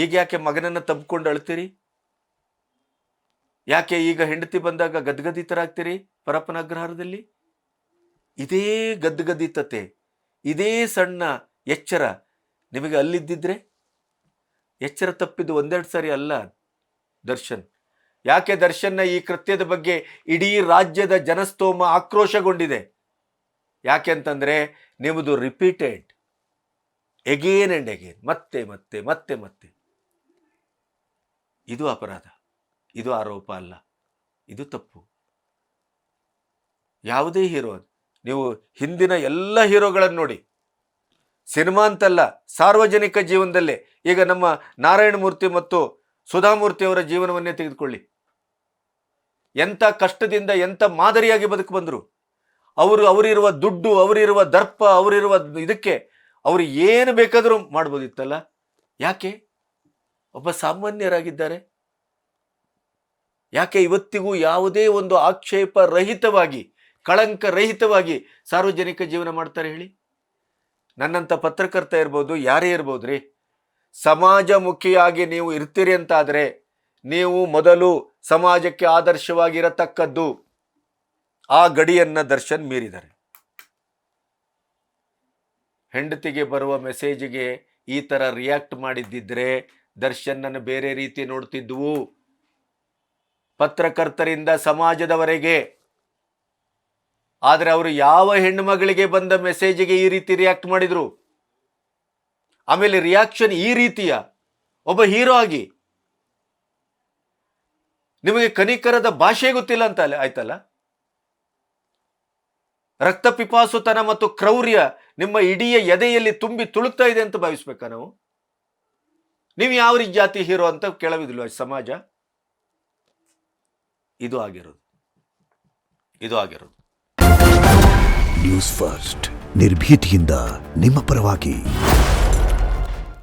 ಈಗ ಯಾಕೆ ಮಗನನ್ನು ತಬ್ಕೊಂಡು ಅಳ್ತೀರಿ? ಯಾಕೆ ಈಗ ಹೆಂಡತಿ ಬಂದಾಗ ಗದ್ಗದಿತರಾಗ್ತೀರಿ ಪರಪ್ಪನ ಅಗ್ರಹಾರದಲ್ಲಿ? ಇದೇ ಗದ್ಗದಿತತೆ, ಇದೇ ಸಣ್ಣ ಎಚ್ಚರ ನಿಮಗೆ ಅಲ್ಲಿದ್ದಿದ್ರೆ, ಎಚ್ಚರ ತಪ್ಪಿದ್ದು ಒಂದೆರಡು ಸಾರಿ ಅಲ್ಲ ದರ್ಶನ್. ಯಾಕೆ ದರ್ಶನ್ನ ಈ ಕೃತ್ಯದ ಬಗ್ಗೆ ಇಡೀ ರಾಜ್ಯದ ಜನಸ್ತೋಮ ಆಕ್ರೋಶಗೊಂಡಿದೆ? ಯಾಕೆ ಅಂತಂದರೆ ನಿಮ್ಮದು ರಿಪೀಟೆಡ್, ಎಗೇನ್ ಆ್ಯಂಡ್ ಎಗೇನ್, ಮತ್ತೆ ಮತ್ತೆ ಮತ್ತೆ ಮತ್ತೆ. ಇದು ಅಪರಾಧ, ಇದು ಆರೋಪ ಅಲ್ಲ, ಇದು ತಪ್ಪು. ಯಾವುದೇ ಹೀರೋ, ನೀವು ಹಿಂದಿನ ಎಲ್ಲ ಹೀರೋಗಳನ್ನು ನೋಡಿ, ಸಿನಿಮಾ ಅಂತಲ್ಲ, ಸಾರ್ವಜನಿಕ ಜೀವನದಲ್ಲೇ ಈಗ ನಮ್ಮ ನಾರಾಯಣ ಮೂರ್ತಿ ಮತ್ತು ಸುಧಾಮೂರ್ತಿ ಅವರ ಜೀವನವನ್ನೇ ತೆಗೆದುಕೊಳ್ಳಿ. ಎಂಥ ಕಷ್ಟದಿಂದ ಎಂಥ ಮಾದರಿಯಾಗಿ ಬದುಕು ಬಂದರು. ಅವರಿರುವ ದುಡ್ಡು, ಅವರಿರುವ ದರ್ಪ, ಅವರಿರುವ ಇದಕ್ಕೆ ಅವರು ಏನು ಬೇಕಾದರೂ ಮಾಡ್ಬೋದಿತ್ತಲ್ಲ. ಯಾಕೆ ಒಬ್ಬ ಸಾಮಾನ್ಯರಾಗಿದ್ದಾರೆ? ಯಾಕೆ ಇವತ್ತಿಗೂ ಯಾವುದೇ ಒಂದು ಆಕ್ಷೇಪ ರಹಿತವಾಗಿ, ಕಳಂಕ ರಹಿತವಾಗಿ ಸಾರ್ವಜನಿಕ ಜೀವನ ಮಾಡ್ತಾರೆ ಹೇಳಿ? ನನ್ನಂಥ ಪತ್ರಕರ್ತ ಇರ್ಬೋದು, ಯಾರೇ ಇರ್ಬೋದು ರೀ, ಸಮಾಜಮುಖಿಯಾಗಿ ನೀವು ಇರ್ತೀರಿ ಅಂತಾದರೆ ನೀವು ಮೊದಲು ಸಮಾಜಕ್ಕೆ ಆದರ್ಶವಾಗಿರತಕ್ಕದ್ದು. ಆ ಗಡಿಯನ್ನು ದರ್ಶನ್ ಮೀರಿದ್ದಾರೆ. ಹೆಂಡತಿಗೆ ಬರುವ ಮೆಸೇಜಿಗೆ ಈ ಥರ ರಿಯಾಕ್ಟ್ ಮಾಡಿದ್ದಿದ್ರೆ ದರ್ಶನ್ನನ್ನು ಬೇರೆ ರೀತಿ ನೋಡ್ತಿದ್ವು. ಪತ್ರಕರ್ತರಿಂದ ಸಮಾಜದವರೆಗೆ. ಆದರೆ ಅವರು ಯಾವ ಹೆಣ್ಣುಮಗಳಿಗೆ ಬಂದ ಮೆಸೇಜಿಗೆ ಈ ರೀತಿ ರಿಯಾಕ್ಟ್ ಮಾಡಿದ್ರು? ಆಮೇಲೆ ರಿಯಾಕ್ಷನ್ ಈ ರೀತಿಯ ಒಬ್ಬ ಹೀರೋ ಆಗಿ ನಿಮಗೆ ಕನಿಕರದ ಭಾಷೆ ಗೊತ್ತಿಲ್ಲ ಅಂತ ಆಯ್ತಲ್ಲ. ರಕ್ತ ಪಿಪಾಸುತನ ಮತ್ತು ಕ್ರೌರ್ಯ ನಿಮ್ಮ ಇಡೀ ಎದೆಯಲ್ಲಿ ತುಂಬಿ ತುಳುಕ್ತಾ ಇದೆ ಅಂತ ಭಾವಿಸ್ಬೇಕಾ ನಾವು? ನೀವು ಯಾವ ಜಾತಿ ಹೀರೋ ಅಂತ ಕೇಳವಿದಿಲ್ವ ಸಮಾಜ? ಇದು ಆಗಿರೋದು. ನ್ಯೂಸ್ ಫಸ್ಟ್, ನಿರ್ಭೀತಿಯಿಂದ ನಿಮ್ಮ ಪರವಾಗಿ.